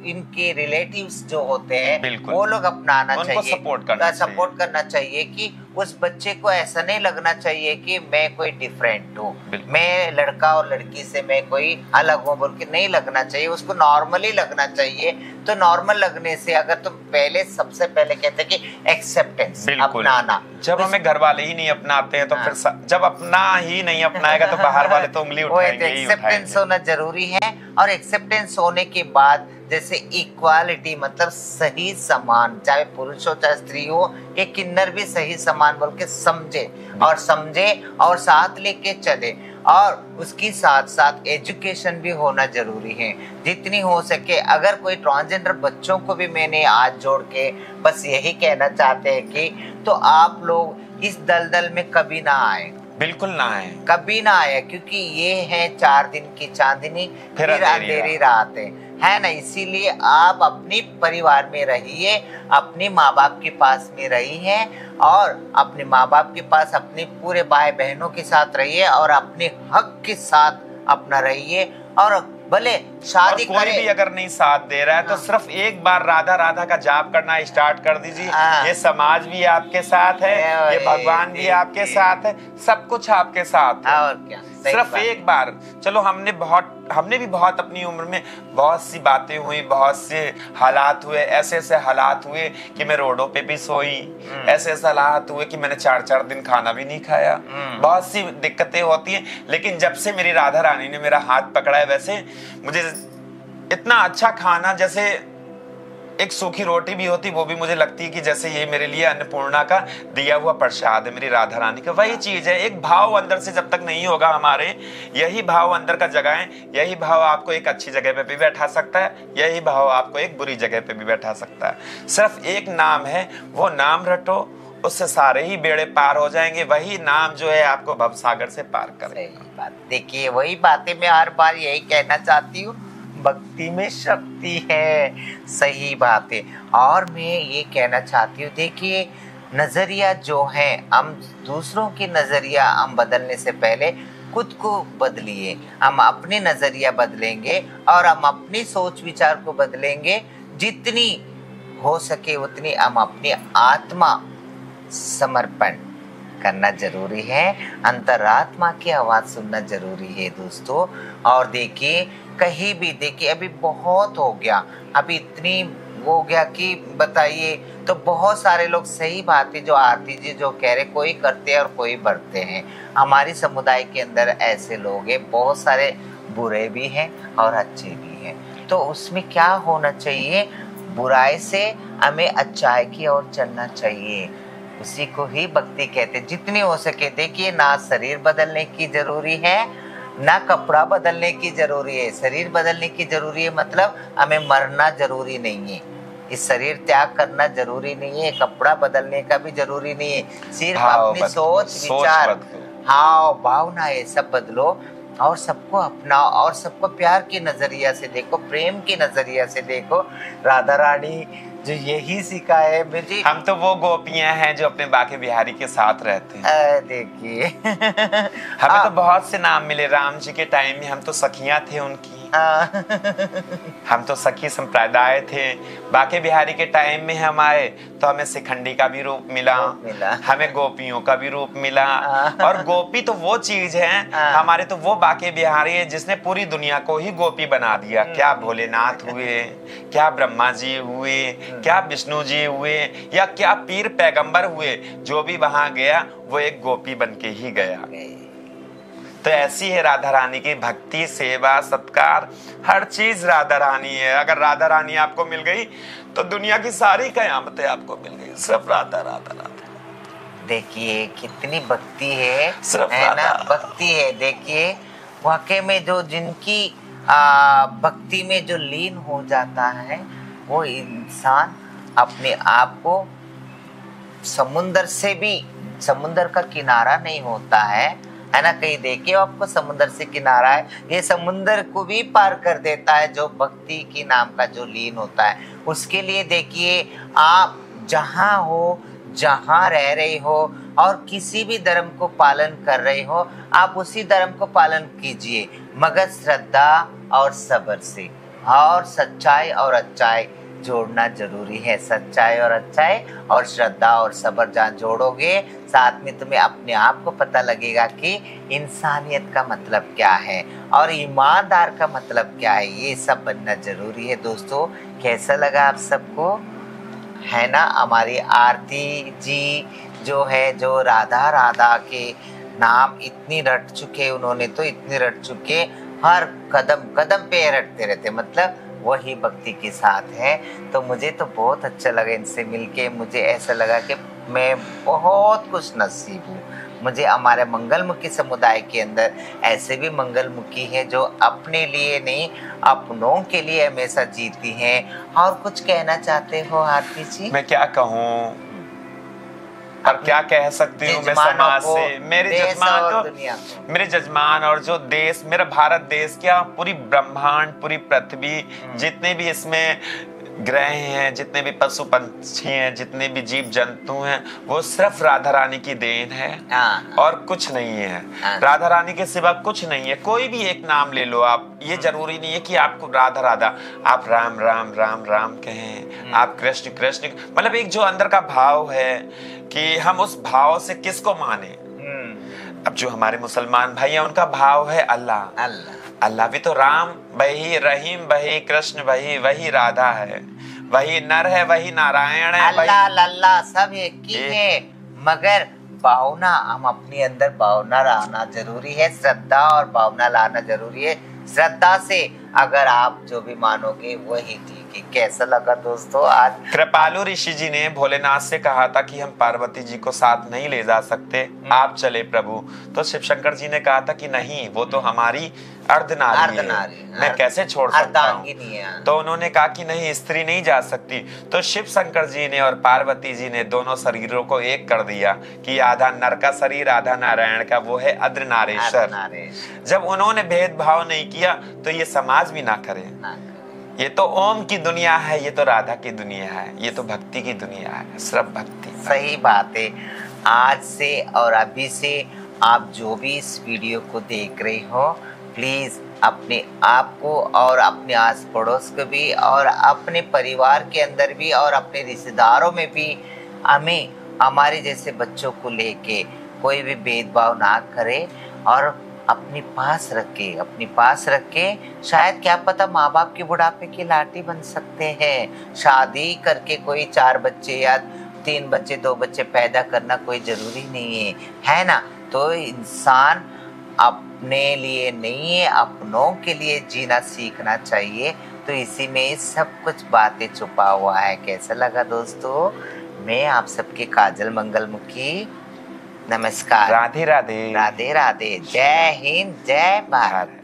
इनके रिलेटिव्स जो होते हैं बिल्कुल। वो लोग अपनाना उनको चाहिए, सपोर्ट करना चाहिए कि उस बच्चे को ऐसा नहीं लगना चाहिए कि मैं कोई डिफरेंट हूँ, मैं लड़का और लड़की से मैं कोई अलग हूँ बोल के नहीं लगना चाहिए, उसको नॉर्मली लगना चाहिए। तो नॉर्मल लगने से अगर तुम पहले सबसे पहले कहते हैं कि एक्सेप्टेंस, अपनाना, जब हमें घर वाले ही नहीं अपनाते हैं तो फिर जब अपना ही नहीं अपनाएगा तो बाहर वाले तो उंगली उठाएंगे ही उठाएंगे। एक्सेप्टेंस होना जरूरी है। और एक्सेप्टेंस होने के बाद जैसे इक्वालिटी मतलब सही समान, चाहे पुरुष हो चाहे स्त्री हो, ये किन्नर भी सही समान बोल के समझे और साथ लेके चले। और उसकी साथ साथ एजुकेशन भी होना जरूरी है जितनी हो सके। अगर कोई ट्रांसजेंडर बच्चों को भी मैंने आज जोड़ के बस यही कहना चाहते हैं कि तो आप लोग इस दलदल में कभी ना आए, बिल्कुल ना आए, कभी ना आए, क्योंकि ये है 4 दिन की चांदनी फिर अंधेरी रात है ना। इसीलिए आप अपनी परिवार में रहिए, अपने माँ बाप के पास में रहिए और अपने माँ बाप के पास अपने पूरे भाई बहनों के साथ रहिए और अपने हक के साथ अपना रहिए। और भले शादी कोई भी अगर नहीं साथ दे रहा है तो सिर्फ एक बार राधा राधा का जाप करना स्टार्ट कर दीजिए। ये समाज भी आपके साथ है, ये भगवान भी आपके साथ है, सब कुछ आपके साथ है। और क्या, सिर्फ एक बार। चलो हमने भी बहुत अपनी उम्र में बहुत सी बातें हुई, बहुत से हालात हुए, ऐसे हालात हुए कि मैं रोडों पे भी सोई, ऐसे हालात हुए कि मैंने 4-4 दिन खाना भी नहीं खाया। बहुत सी दिक्कतें होती हैं, लेकिन जब से मेरी राधा रानी ने मेरा हाथ पकड़ा है वैसे मुझे इतना अच्छा खाना, जैसे एक सूखी रोटी भी होती वो भी मुझे लगती है कि जैसे ये मेरे लिए अन्नपूर्णा का दिया हुआ प्रसाद है, मेरी राधा रानी का। वही चीज है, एक भाव अंदर से जब तक नहीं होगा हमारे, यही भाव अंदर का जगाएं, यही भाव आपको एक अच्छी जगह पे भी बैठा सकता है, यही भाव आपको एक बुरी जगह पे भी बैठा सकता है। सिर्फ एक नाम है, वो नाम रटो, उससे सारे ही बेड़े पार हो जाएंगे। वही नाम जो है आपको भवसागर से पार करेगा। देखिए वही बातें मैं हर बार यही कहना चाहती हूँ, भक्ति में शक्ति है, सही बात है। और मैं ये कहना चाहती हूँ, देखिए नजरिया जो है, हम दूसरों की नजरिया हम बदलने से पहले खुद को बदलिए। हम अपने नजरिया बदलेंगे और हम अपनी सोच विचार को बदलेंगे, जितनी हो सके उतनी हम अपनी आत्मा समर्पण करना जरूरी है, अंतरात्मा की आवाज सुनना जरूरी है दोस्तों। और देखिए कहीं भी देखिए अभी बहुत हो गया, अभी इतनी हो गया कि बताइए, तो बहुत सारे लोग, सही बात है जो आरती जी जो कह रहे, कोई करते हैं और कोई बढ़ते हैं। हमारी समुदाय के अंदर ऐसे लोग हैं, बहुत सारे बुरे भी हैं और अच्छे भी हैं। तो उसमें क्या होना चाहिए, बुराई से हमें अच्छाई की ओर चलना चाहिए, उसी को ही भक्ति कहते। जितनी हो सके देखिए, ना शरीर बदलने की जरूरी है ना कपड़ा बदलने की जरूरी है। शरीर बदलने की जरूरी है मतलब हमें मरना जरूरी नहीं है, इस शरीर त्याग करना जरूरी नहीं है, कपड़ा बदलने का भी जरूरी नहीं है। सिर्फ अपनी सोच विचार, हाव भावना है, सब बदलो और सबको अपनाओ और सबको प्यार की नजरिया से देखो, प्रेम की नजरिया से देखो। राधा रानी जो यही सिखाए मुझे। हम तो वो गोपियां हैं जो अपने बाके बिहारी के साथ रहते हैं। देखिए हमें तो बहुत से नाम मिले, राम जी के टाइम में हम तो सखियां थे उनकी, हम तो सखी संप्रदाय थे। बाके बिहारी के टाइम में हम आए तो हमें शिखंडी का भी रूप मिला, हमें गोपियों का भी रूप मिला। और गोपी तो वो चीज है हमारे, तो वो बाके बिहारी है जिसने पूरी दुनिया को ही गोपी बना दिया। क्या भोलेनाथ हुए, क्या ब्रह्मा जी हुए, क्या विष्णु जी हुए, या क्या पीर पैगंबर हुए, जो भी वहां गया वो एक गोपी बन के ही गया। तो ऐसी है राधा रानी की भक्ति, सेवा, सत्कार, हर चीज राधा रानी है। अगर राधा रानी आपको मिल गई तो दुनिया की सारी कयामतें आपको मिल गई। सिर्फ राधा राधा राधा। देखिए कितनी भक्ति है, सिर्फ है ना, भक्ति है। देखिए वाकई में जो जिनकी भक्ति में जो लीन हो जाता है वो इंसान अपने आप को समुंदर से भी, समुंदर का किनारा नहीं होता है ना, कहीं देखिए आपको समुंदर से किनारा है, ये समुंदर को भी पार कर देता है जो भक्ति की नाम का जो लीन होता है। उसके लिए देखिए आप जहाँ हो, जहाँ रह रहे हो और किसी भी धर्म को पालन कर रहे हो, आप उसी धर्म को पालन कीजिए मगर श्रद्धा और सब्र से। और सच्चाई और अच्छाई जोड़ना जरूरी है। सच्चाई और अच्छाई और श्रद्धा और सब्र जहाँ जोड़ोगे, साथ में तुम्हें अपने आप को पता लगेगा कि इंसानियत का मतलब क्या है और ईमानदार का मतलब क्या है। ये सब बनना जरूरी है दोस्तों। कैसा लगा आप सबको, है ना? हमारी आरती जी जो है, जो राधा राधा के नाम इतनी रट चुके, उन्होंने तो इतने रट चुके, हर कदम कदम पे रटते रहते, मतलब वही भक्ति के साथ है। तो मुझे तो बहुत अच्छा लगा इनसे मिलके। मुझे ऐसा लगा कि मैं बहुत खुश नसीब हूँ। मुझे हमारे मंगलमुखी समुदाय के अंदर ऐसे भी मंगलमुखी है जो अपने लिए नहीं, अपनों के लिए हमेशा जीती हैं। और कुछ कहना चाहते हो आरती जी? मैं क्या कहूँ, पर क्या कह सकती हूँ मैं समाज से। मेरे जजमान और जो देश, मेरा भारत देश, क्या पूरी ब्रह्मांड, पूरी पृथ्वी, जितने भी इसमें ग्रह हैं, जितने भी पशु पंछी हैं, जितने भी जीव जंतु हैं, वो सिर्फ राधा रानी की देन है और कुछ नहीं है। राधा रानी के सिवा कुछ नहीं है। कोई भी एक नाम ले लो आप, ये जरूरी नहीं है कि आपको राधा राधा, आप राम राम राम राम कहें, आप कृष्ण कृष्ण, मतलब एक जो अंदर का भाव है कि हम उस भाव से किसको माने। अब जो हमारे मुसलमान भाई हैं, उनका भाव है अल्लाह। अल्लाह भी तो राम वही, रहीम वही, कृष्ण वही, वही राधा है, वही नर है, वही नारायण है, अल्लाह लल्ला सब एक ही है। मगर भावना, हम अपने अंदर भावना लाना जरूरी है, श्रद्धा और भावना लाना जरूरी है। श्रद्धा से अगर आप जो भी मानोगे वही ठीक है। कैसा लगा दोस्तों आज? कृपालु ऋषि जी ने भोलेनाथ से कहा था कि हम पार्वती जी को साथ नहीं ले जा सकते, आप चले प्रभु। तो शिव शंकर जी ने कहा था कि नहीं, वो तो हमारी अर्धनारी है, मैं कैसे छोड़ सकता हूँ। तो उन्होंने कहा कि नहीं, स्त्री नहीं जा सकती। तो शिव शंकर जी ने और पार्वती जी ने दोनों शरीरों को एक कर दिया कि आधा नर का शरीर, आधा नारायण का, वो है अर्धनारेश्वर। जब उन्होंने भेदभाव नहीं किया तो ये समाज भी ना करे। ये तो ओम की दुनिया है, ये तो राधा की दुनिया है, ये तो भक्ति की दुनिया है, सिर्फ भक्ति। सही बात है। आज से और अभी से आप जो भी इस वीडियो को देख रहे हो, प्लीज अपने आप को और अपने आस पड़ोस को भी और अपने परिवार के अंदर भी और अपने रिश्तेदारों में भी हमें हमारे जैसे बच्चों को लेके कोई भी भेदभाव ना करे और अपने पास रख के शायद क्या पता माँ बाप के बुढ़ापे की लाठी बन सकते हैं। शादी करके कोई 4 बच्चे या 3 बच्चे 2 बच्चे पैदा करना कोई जरूरी नहीं है ना? तो इंसान अपने लिए नहीं है, अपनों के लिए जीना सीखना चाहिए। तो इसी में सब कुछ बातें छुपा हुआ है। कैसा लगा दोस्तों? मैं आप सबके काजल मंगलमुखी, नमस्कार, राधे राधे, राधे राधे, जय हिंद, जय भारत।